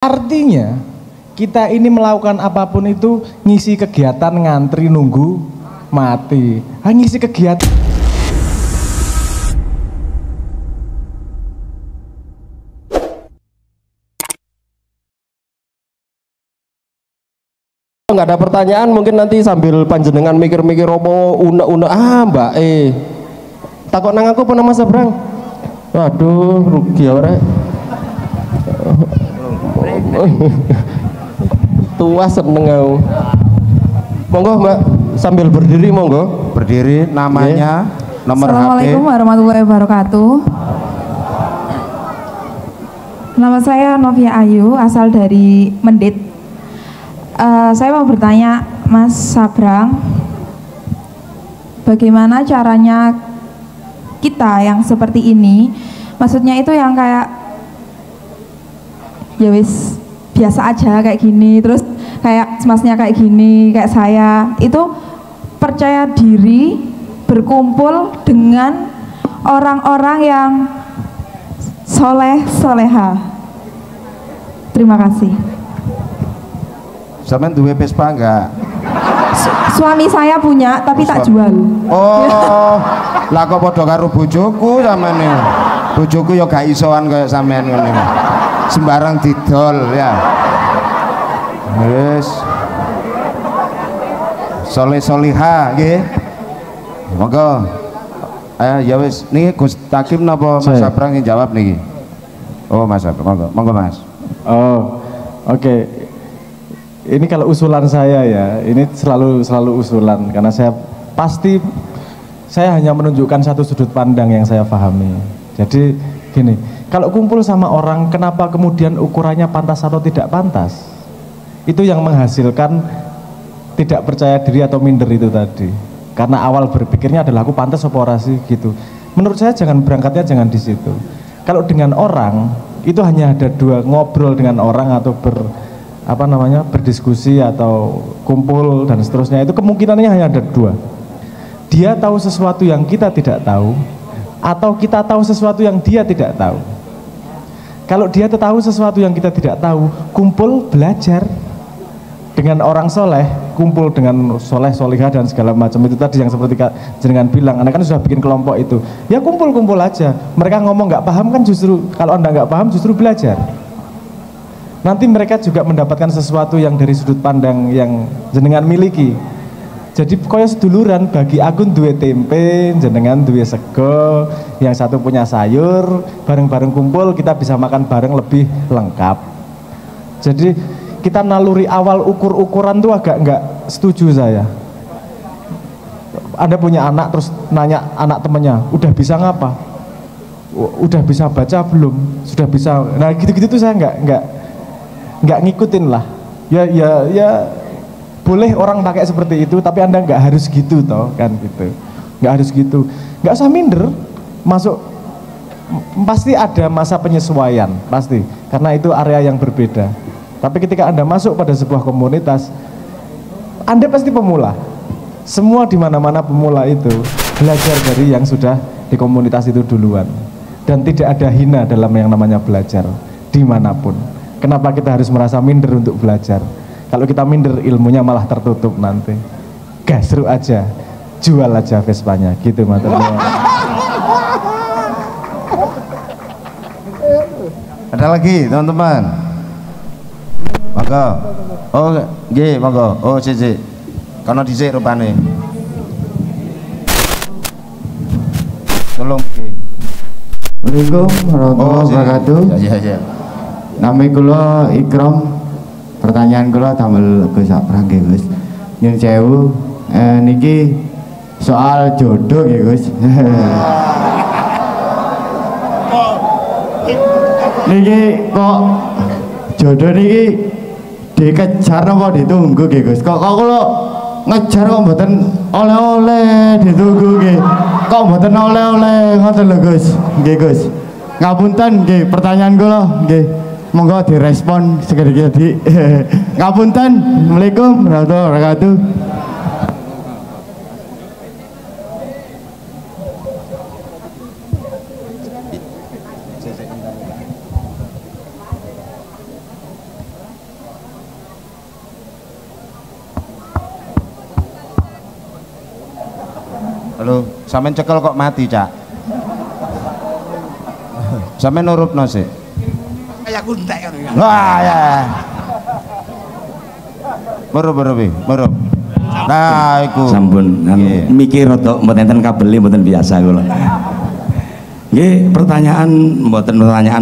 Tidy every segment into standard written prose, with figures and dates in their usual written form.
Artinya kita ini melakukan apapun itu ngisi kegiatan ngantri nunggu mati. Ngisi kegiatan. Nggak ada pertanyaan, mungkin nanti sambil panjenengan mikir-mikir opo una-una mbak takut nang aku pernah Mas Abrang. Waduh, rugi ya ora. Tua seneng aku. Monggo Mbak, sambil berdiri monggo. Berdiri, namanya, nomor HP. Assalamualaikum warahmatullahi wabarakatuh. Nama saya Novia Ayu, asal dari Mendit. Saya mau bertanya, Mas Sabrang, bagaimana caranya kita yang seperti ini, maksudnya itu yang kayak ya wis biasa aja kayak gini, terus kayak masnya kayak gini, kayak saya, itu percaya diri berkumpul dengan orang-orang yang soleh-soleha. Terima kasih. Sampeyan duwe Vespa enggak? Suami saya punya tapi tak jual. Oh, lah kok padha karo bojoku sampeyan. Bojoku ya gak isoan kayak sampean ngene. Sembarang didol ya. Wis. Soleh-soliha nggih. Monggo. Ya wis, niki Gus Takim napa Mas Abrang yang jawab niki? Oh, Mas Abrang, monggo. Monggo Mas. Oh, oke. Ini kalau usulan saya ya, ini selalu usulan karena saya hanya menunjukkan satu sudut pandang yang saya pahami. Jadi gini, kalau kumpul sama orang, kenapa kemudian ukurannya pantas atau tidak pantas? Itu yang menghasilkan tidak percaya diri atau minder itu tadi. Karena awal berpikirnya adalah aku pantas apa ora sih gitu. Menurut saya jangan berangkatnya jangan di situ. Kalau dengan orang itu hanya ada dua, ngobrol dengan orang atau berdiskusi atau kumpul dan seterusnya, itu kemungkinannya hanya ada dua. Dia tahu sesuatu yang kita tidak tahu, atau kita tahu sesuatu yang dia tidak tahu. Kalau dia tahu sesuatu yang kita tidak tahu, kumpul belajar dengan orang soleh, kumpul dengan soleh-solihah dan segala macam itu tadi yang seperti jenengan bilang, Anda kan sudah bikin kelompok itu, ya kumpul-kumpul aja. Mereka ngomong nggak paham kan justru, kalau Anda nggak paham justru belajar. Nanti mereka juga mendapatkan sesuatu yang dari sudut pandang yang jenengan miliki. Jadi kaya seduluran, bagi aku duwe tempe, jenengan duwe sego, yang satu punya sayur, bareng-bareng kumpul kita bisa makan bareng lebih lengkap. Jadi kita naluri awal ukur-ukuran tuh agak nggak setuju saya. Anda punya anak terus nanya anak temennya, udah bisa ngapa? Udah bisa baca belum? Sudah bisa. Nah gitu-gitu tuh saya nggak ngikutin lah. Ya boleh orang pakai seperti itu, tapi Anda nggak harus gitu toh kan gitu. Nggak harus gitu. Nggak usah minder. Masuk pasti ada masa penyesuaian pasti, karena itu area yang berbeda. Tapi ketika Anda masuk pada sebuah komunitas, Anda pasti pemula. Semua di mana-mana pemula itu belajar dari yang sudah di komunitas itu duluan. Dan tidak ada hina dalam yang namanya belajar dimanapun. Kenapa kita harus merasa minder untuk belajar? Kalau kita minder, ilmunya malah tertutup nanti. Gasruk aja, jual aja Vespanya, gitu matanya. Ada lagi teman-teman? Monggo. Oh, nggih, monggo. Oh, sik. Kono dhisik rupane. Tolong nggih. Assalamualaikum warahmatullahi wabarakatuh. Ya. Nama kula Ikram. Pertanyaan kula damel Gus Sabrang nggih Gus. Nyun sewu, niki soal jodoh nggih Gus. Niki kok jodoh niki dikejar apa ditunggu nggih Gus? Kok kula ngejar kok mboten oleh-oleh ditunggu nggih. Kok mboten oleh-oleh ngoten lho Gus. Nggih Gus. Ngapunten nggih pertanyaan kula nggih. Monggo direspon segera di ngapunten. Assalamualaikum warahmatullahi wabarakatuh. Halo, sampean cekel kok mati, Cak. Sampean nurupno sih. Kayak kuntek kan. Wah, ya. Murup. Nah, iku. Sampun mikir rada mboten enten kabeli mboten biasa kula. Nggih, pertanyaan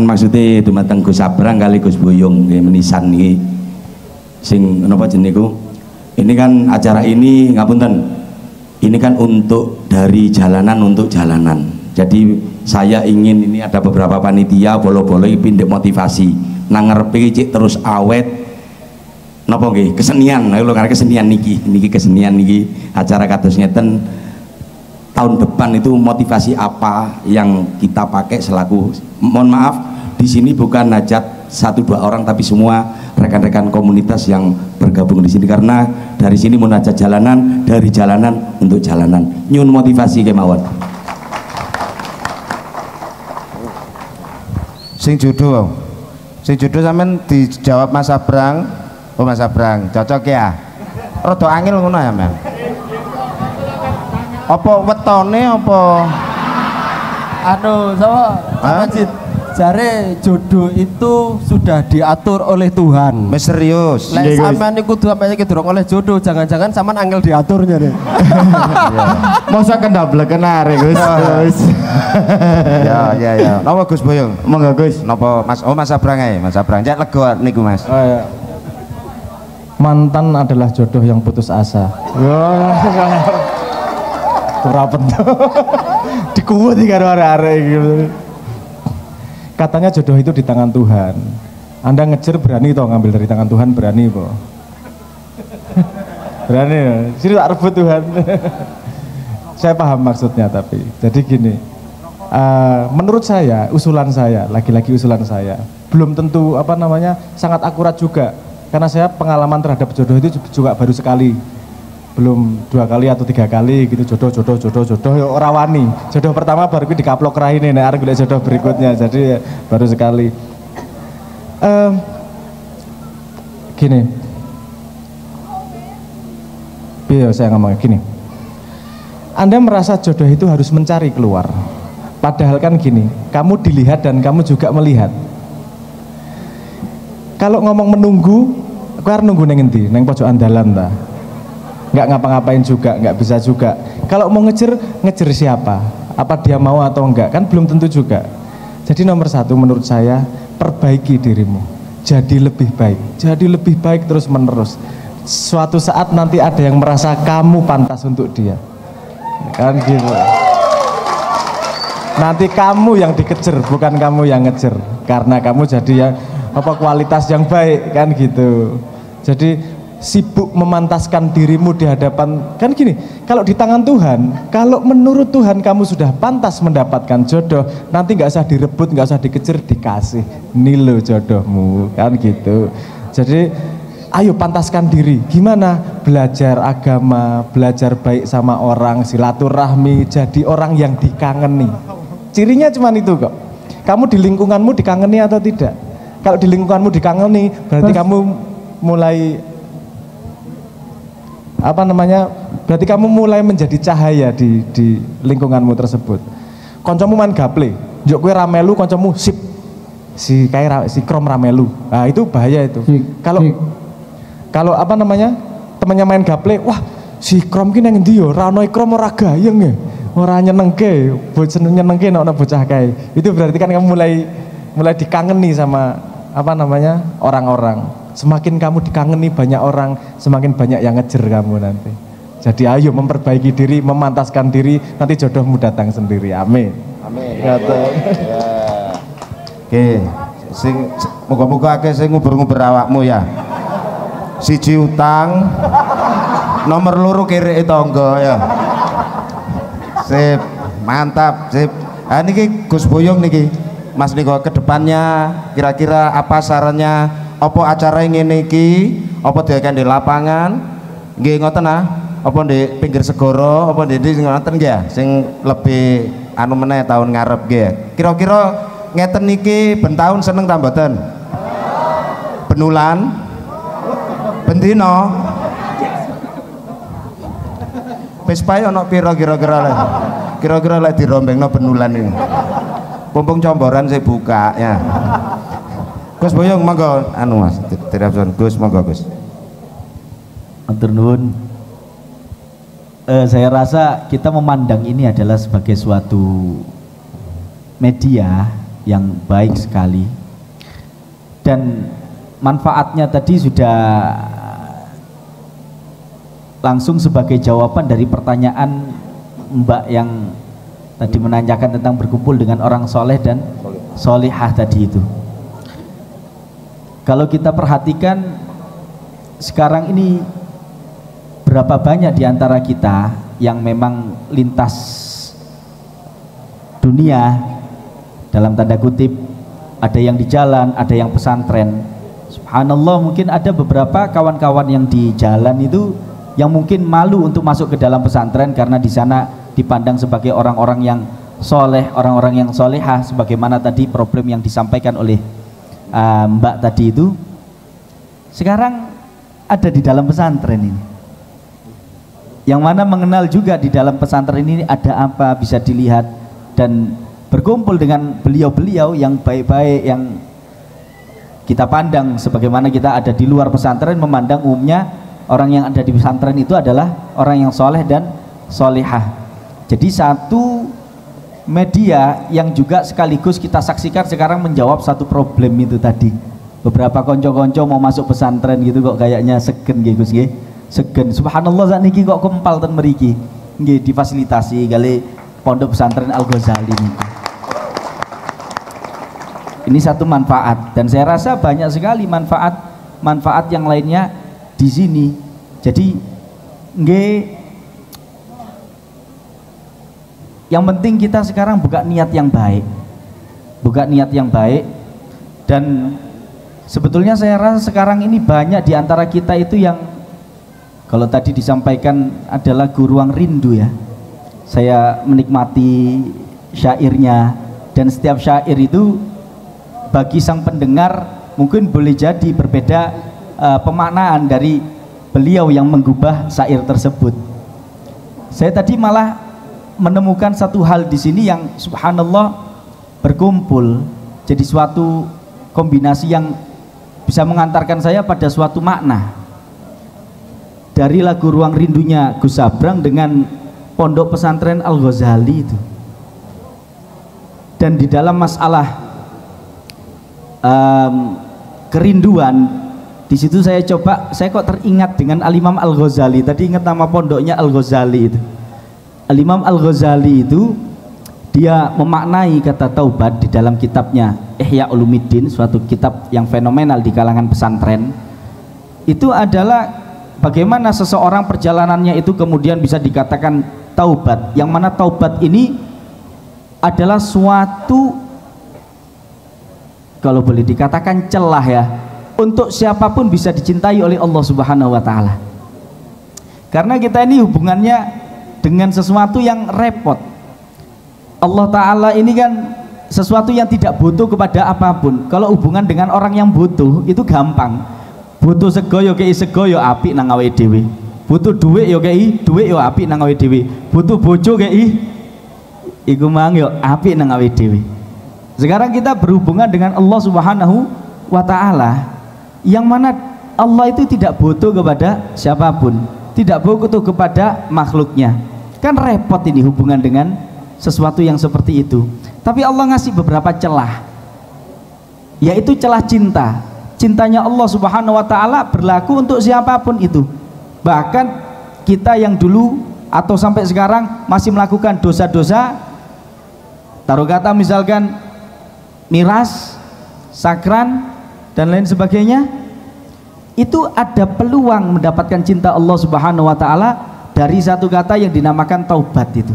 maksudnya dumateng Gus Sabrang kali Gus Boyong nggih menisan niki. Sing napa jenenge niku? Ini kan acara ini ngapunten. Ini kan untuk dari jalanan untuk jalanan. Jadi saya ingin ini ada beberapa panitia bolo-bolo pindah motivasi. Nang ngarepe cik terus awet. Napa nggih? Kesenian. Lho karena kesenian niki kesenian niki acara kados ngeten. Tahun depan itu motivasi apa yang kita pakai selaku, mohon maaf di sini bukan hajat 1-2 orang tapi semua rekan-rekan komunitas yang bergabung di sini, karena dari sini munajat jalanan, dari jalanan untuk jalanan, nyun motivasi kemawon. Sing judo sampean dijawab Mas Sabrang. Oh Mas Sabrang, cocok ya. Rada angel ngono ya, Mas. Apa wetone apa Majid jare jodoh itu sudah diatur oleh Tuhan. misterius? Lek sampean niku kudu sampe iki durung oleh jodoh, jangan-jangan sampean angel diaturnya deh. Masa kendableken arek Gus. Ya. Napa Gus Boyong? Monggo Gus. Napa Mas? Oh Mas Sabrang ae, Mas Sabrang. Cek lega niku Mas. Oh, ya. Mantan adalah jodoh yang putus asa. Kurapet dikuwati karo arek-arek gitu. Katanya jodoh itu di tangan Tuhan. Anda ngejer berani toh ngambil dari tangan Tuhan, berani po? Berani ya? Sini tak rebut Tuhan. Saya paham maksudnya, tapi jadi gini, menurut saya, usulan saya, lagi-lagi usulan saya belum tentu sangat akurat juga, karena saya pengalaman terhadap jodoh itu juga baru sekali, belum 2 kali atau 3 kali gitu. Jodoh ya ora wani. Jodoh pertama baru dikaplok raine, nek arep golek jodoh berikutnya, jadi ya, baru sekali. Gini, biar saya ngomong gini, Anda merasa jodoh itu harus mencari keluar, padahal kan gini, kamu dilihat dan kamu juga melihat. Kalau ngomong menunggu, aku harus nunggu neng endi, neng pojokan dalan ta, nggak ngapa-ngapain juga, nggak bisa juga. Kalau mau ngejer siapa, apa dia mau atau enggak, kan belum tentu juga. Jadi nomor 1 menurut saya, perbaiki dirimu, jadi lebih baik terus menerus. Suatu saat nanti ada yang merasa kamu pantas untuk dia, kan gitu. Nanti kamu yang dikejar, bukan kamu yang ngejar, karena kamu jadi ya kualitas yang baik, kan gitu. Jadi sibuk memantaskan dirimu di hadapan, kan gini, kalau di tangan Tuhan, kalau menurut Tuhan kamu sudah pantas mendapatkan jodoh, nanti nggak usah direbut, nggak usah dikejar, dikasih, nih lo jodohmu, kan gitu. Jadi ayo pantaskan diri, gimana? Belajar agama, belajar baik sama orang, silaturahmi, jadi orang yang dikangeni. Cirinya cuma itu kok. Kamu di lingkunganmu dikangeni atau tidak? Kalau di lingkunganmu dikangeni, berarti kamu mulai berarti kamu mulai menjadi cahaya di lingkunganmu tersebut. Koncomu main gaple, njuk kowe ramelu, koncomu sip si krom ramelu. Nah, itu bahaya itu. Kalau temannya main gaple, wah si krom ki nang endi yo, ra ono krom ora gayeng ya. Ora nyenengke, nyenengke nek ana bocah kae. Itu berarti kan kamu mulai dikangeni sama orang-orang. Semakin kamu dikangeni banyak orang, semakin banyak yang ngejer kamu nanti. Jadi ayo memperbaiki diri, memantaskan diri, nanti jodohmu datang sendiri. Amin. Amin. Oke, muga-muga akeh sing nguber-nguber awakmu ya. 1 utang, nomor 2 kiri tangga ya. Sip, mantap, sip. Ah niki Gus Boyong niki. Mas niko kedepannya kira-kira apa sarannya? Apa acara ngene iki? Apa diakan di lapangan? Nggih ngoten ah. Apa di pinggir segara? Apa di ngoten nggih? Sing lebih anu meneh tahun ngarep nggih. Kira-kira ngeten niki ben taun seneng ta mboten? Benulan? Bendino? Vespa ono piro kira-kira lek? Kira-kira lek dirombengno benulan iki. Pumpung comboran saya buka ya. Gus Boyong monggo anu Mas, dirapun Gus monggo Gus. Matur nuwun. Saya rasa kita memandang ini adalah sebagai suatu media yang baik sekali dan manfaatnya tadi sudah langsung sebagai jawaban dari pertanyaan Mbak yang tadi menanyakan tentang berkumpul dengan orang soleh dan solihah tadi itu. Kalau kita perhatikan sekarang ini berapa banyak di antara kita yang memang lintas dunia dalam tanda kutip, ada yang di jalan, ada yang pesantren. Subhanallah, mungkin ada beberapa kawan-kawan yang di jalan itu yang mungkin malu untuk masuk ke dalam pesantren karena di sana dipandang sebagai orang-orang yang soleh, orang-orang yang solehah, sebagaimana tadi problem yang disampaikan oleh Mbak tadi itu. Sekarang ada di dalam pesantren ini, yang mana mengenal juga di dalam pesantren ini ada apa, bisa dilihat dan berkumpul dengan beliau-beliau yang baik-baik, yang kita pandang sebagaimana kita ada di luar pesantren memandang umumnya orang yang ada di pesantren itu adalah orang yang soleh dan solehah. Jadi satu media yang juga sekaligus kita saksikan sekarang menjawab satu problem itu tadi. Beberapa konco-konco mau masuk pesantren gitu kok kayaknya segen gitu Gus nggih. Segen. Subhanallah saat niki kok kempal ten mriki. Nggih difasilitasi kali Pondok Pesantren Al-Ghazali ini. Ini satu manfaat dan saya rasa banyak sekali manfaat yang lainnya di sini. Jadi nggih, yang penting kita sekarang buka niat yang baik. Buka niat yang baik dan sebetulnya saya rasa sekarang ini banyak di antara kita itu yang kalau tadi disampaikan ada lagu Ruang Rindu ya. Saya menikmati syairnya dan setiap syair itu bagi sang pendengar mungkin boleh jadi berbeda pemaknaan dari beliau yang menggubah syair tersebut. Saya tadi malah menemukan satu hal di sini yang subhanallah berkumpul jadi suatu kombinasi yang bisa mengantarkan saya pada suatu makna. Dari lagu Ruang Rindunya Gus Sabrang dengan Pondok Pesantren Al-Ghazali itu. Dan di dalam masalah kerinduan, di situ saya kok teringat dengan Al-Imam Al-Ghazali. Tadi ingat nama pondoknya Al-Ghazali itu. Al-Imam Al-Ghazali itu dia memaknai kata taubat di dalam kitabnya Ihya Ulumuddin, suatu kitab yang fenomenal di kalangan pesantren. Itu adalah bagaimana seseorang perjalanannya itu kemudian bisa dikatakan taubat, yang mana taubat ini adalah suatu, kalau boleh dikatakan celah ya, untuk siapapun bisa dicintai oleh Allah Subhanahu wa taala. Karena kita ini hubungannya dengan sesuatu yang repot. Allah taala ini kan sesuatu yang tidak butuh kepada apapun. Kalau hubungan dengan orang yang butuh itu gampang. Butuh sego yo kei sego yo apik nang awake dhewe. Butuh duit yo kei duit yo apik nang awake dhewe. Butuh bojo kei iku mang yo apik nang awake dhewe. Sekarang kita berhubungan dengan Allah Subhanahu wa taala, yang mana Allah itu tidak butuh kepada siapapun, tidak butuh kepada makhluknya. Kan repot ini hubungan dengan sesuatu yang seperti itu. Tapi Allah ngasih beberapa celah, yaitu celah cinta. Cintanya Allah Subhanahu wa taala berlaku untuk siapapun itu. Bahkan kita yang dulu atau sampai sekarang masih melakukan dosa-dosa, taruh kata misalkan miras, sakran dan lain sebagainya, itu ada peluang mendapatkan cinta Allah Subhanahu wa taala dari satu kata yang dinamakan taubat itu.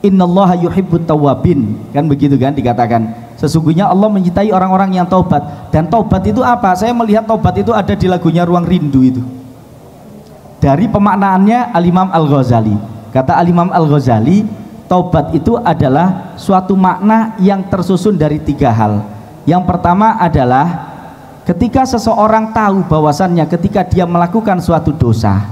Innallaha yuhibbut tawwabin, kan begitu kan dikatakan. Sesungguhnya Allah mencintai orang-orang yang taubat. Dan taubat itu apa? Saya melihat taubat itu ada di lagunya Ruang Rindu itu. Dari pemaknaannya Al-Imam Al-Ghazali. Kata Al-Imam Al-Ghazali, taubat itu adalah suatu makna yang tersusun dari 3 hal. Yang pertama adalah ketika seseorang tahu bahwasannya ketika dia melakukan suatu dosa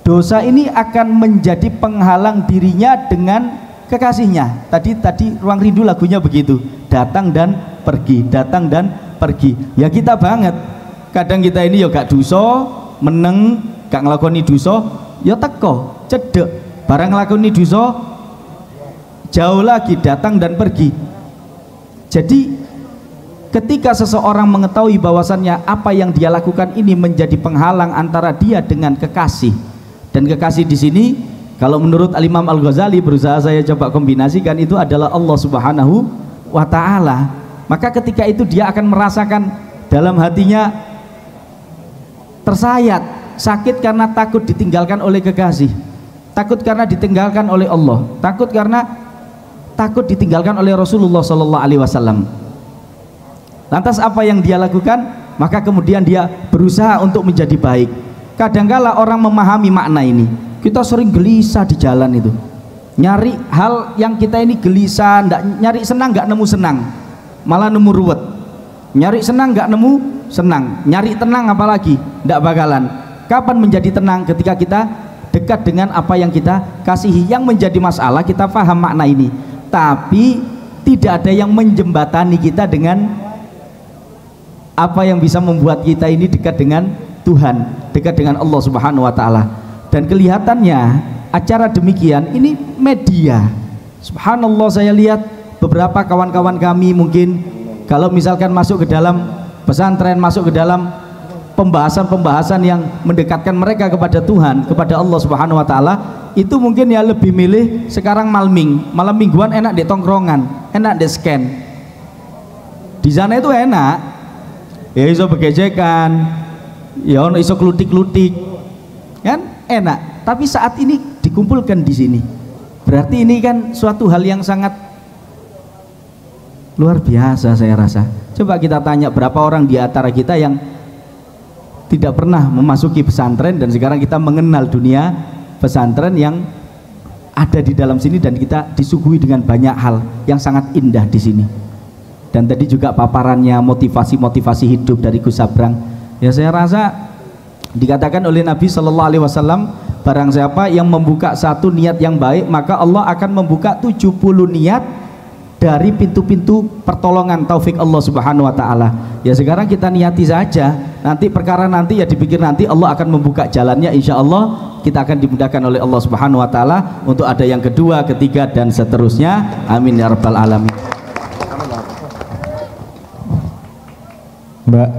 dosa ini akan menjadi penghalang dirinya dengan kekasihnya. Tadi Ruang Rindu lagunya begitu, datang dan pergi, datang dan pergi. Ya kita banget, kadang kita ini ya gak dosa, meneng, gak ngelakoni dosa, ya teko, cedek, barang ngelakoni dosa, jauh lagi, datang dan pergi. Jadi ketika seseorang mengetahui bahwasannya apa yang dia lakukan ini menjadi penghalang antara dia dengan kekasih, dan kekasih di sini kalau menurut Al-Imam Al-Ghazali, berusaha saya coba kombinasikan, itu adalah Allah Subhanahu wa Ta'ala. Maka ketika itu dia akan merasakan dalam hatinya tersayat, sakit karena takut ditinggalkan oleh kekasih, takut karena ditinggalkan oleh Allah, takut karena takut ditinggalkan oleh Rasulullah Sallallahu Alaihi Wasallam. Lantas apa yang dia lakukan? Maka kemudian dia berusaha untuk menjadi baik. Kadangkala orang memahami makna ini, kita sering gelisah di jalan itu, nyari hal yang kita ini gelisah, nyari senang nggak nemu senang, malah nemu ruwet. Nyari senang nggak nemu senang, nyari tenang apalagi nggak bakalan. Kapan menjadi tenang? Ketika kita dekat dengan apa yang kita kasihi. Yang menjadi masalah kita paham makna ini, tapi tidak ada yang menjembatani kita dengan apa yang bisa membuat kita ini dekat dengan Tuhan, dekat dengan Allah Subhanahu wa Ta'ala. Dan kelihatannya acara demikian ini media. Subhanallah, saya lihat beberapa kawan-kawan kami mungkin kalau misalkan masuk ke dalam pesantren, masuk ke dalam pembahasan-pembahasan yang mendekatkan mereka kepada Tuhan, kepada Allah Subhanahu wa Ta'ala, itu mungkin ya lebih milih sekarang malam mingguan enak di tongkrongan, enak di scan. Di sana itu enak, ya iso begejekan, ya ono iso klutik-klutik, kan enak. Tapi saat ini dikumpulkan di sini, berarti ini kan suatu hal yang sangat luar biasa saya rasa. Coba kita tanya berapa orang di antara kita yang tidak pernah memasuki pesantren dan sekarang kita mengenal dunia pesantren yang ada di dalam sini, dan kita disuguhi dengan banyak hal yang sangat indah di sini. Dan tadi juga paparannya motivasi-motivasi hidup dari Gus Sabrang, ya saya rasa dikatakan oleh Nabi Shallallahu Alaihi Wasallam, barang siapa yang membuka satu niat yang baik, maka Allah akan membuka 70 niat dari pintu-pintu pertolongan taufik Allah Subhanahu wa Ta'ala. Ya sekarang kita niati saja, nanti perkara nanti ya dipikir nanti, Allah akan membuka jalannya, insya Allah kita akan dimudahkan oleh Allah Subhanahu wa Ta'ala untuk ada yang kedua, ketiga dan seterusnya. Amin ya rabbal alamin. Mbak,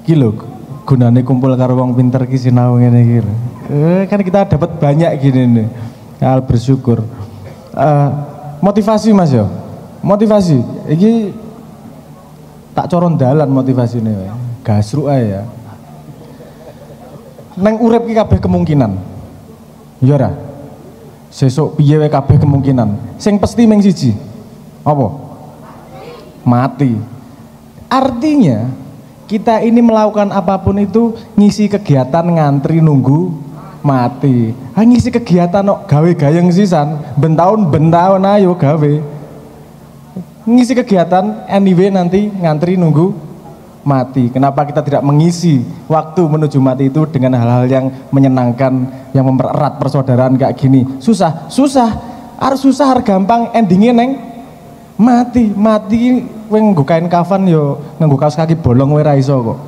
kilo gunane kumpul karo wong pinter ki sinau ngene iki. Kan kita dapat banyak gini nih. Hal bersyukur. Motivasi Mas yo. Motivasi iki tak coron dalan motivasine wae. Gasruk ae ya. Neng urip ki kabeh kemungkinan. Ya ora? Sesuk piye wae kabeh kemungkinan. Sing pasti mung siji. Apa? Mati. Artinya kita ini melakukan apapun itu ngisi kegiatan ngantri nunggu mati. Ngisi kegiatan gawe gayeng sisan, bentahun ayo gawe. Ngisi kegiatan anyway nanti ngantri nunggu mati. Kenapa kita tidak mengisi waktu menuju mati itu dengan hal-hal yang menyenangkan, yang mempererat persaudaraan kayak gini? Susah, harus susah, harus gampang, endingnya neng mati. Kowe nggo kain kafan yo nganggo kaos kaki bolong wae ra iso kok.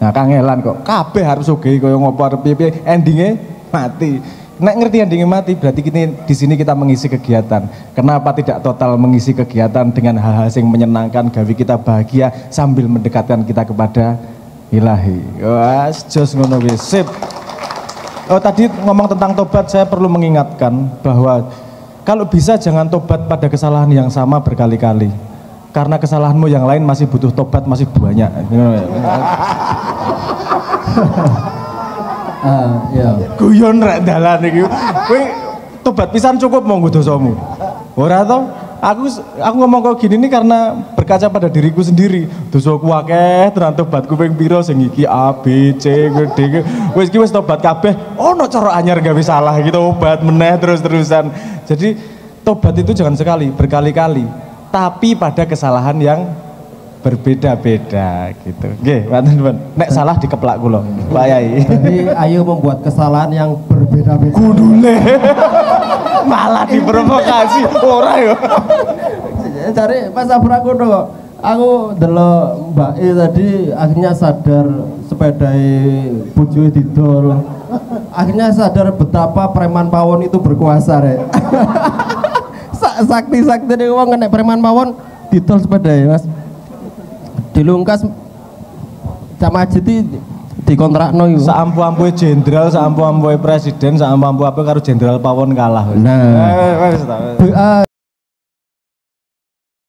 Nah kangelan kok. Kabeh harus sugih kaya ngopo arep piye, endinge mati. Nek ngerti endinge mati berarti di sini kita mengisi kegiatan. Kenapa tidak total mengisi kegiatan dengan hal-hal yang menyenangkan, gawe kita bahagia sambil mendekatkan kita kepada Ilahi. Wah, jos ngono wis. Sip. Oh tadi ngomong tentang tobat, saya perlu mengingatkan bahwa kalau bisa jangan tobat pada kesalahan yang sama berkali-kali. Karena kesalahanmu yang lain masih butuh tobat, masih banyak. Ya. Guyon rek dalan iki. Kowe tobat pisan cukup monggo dosamu. Ora to? Aku ngomong kok gini nih karena berkaca pada diriku sendiri. Dosaku akeh, tenan tobatku ping pira sing iki A B C D. Wis iki wis tobat kabeh. Ono cara anyar gawe salah iki tobat meneh terus-terusan. Jadi tobat itu jangan sekali, berkali-kali. Tapi pada kesalahan yang berbeda-beda gitu. Nggih, wonten. Nek salah dikeplak kula, Pak Yai. Jadi ayo membuat kesalahan yang berbeda-beda. Kudune. Malah diprovokasi ora yo. Cari Mas Abra kono. Aku delok Mbak E tadi akhirnya sadar sepedai bojoe didol. Akhirnya sadar betapa preman pawon itu berkuasa rek. Sakti-sakti nih wong nek preman pawon didol sepedai Mas. Dilungkas Cak Majid dikontrakno iku. Saampu-ampuhe jenderal, saampu-ampuhe presiden, saampu-ampu apa karo jenderal pawon kalah. Nah, Wes ta.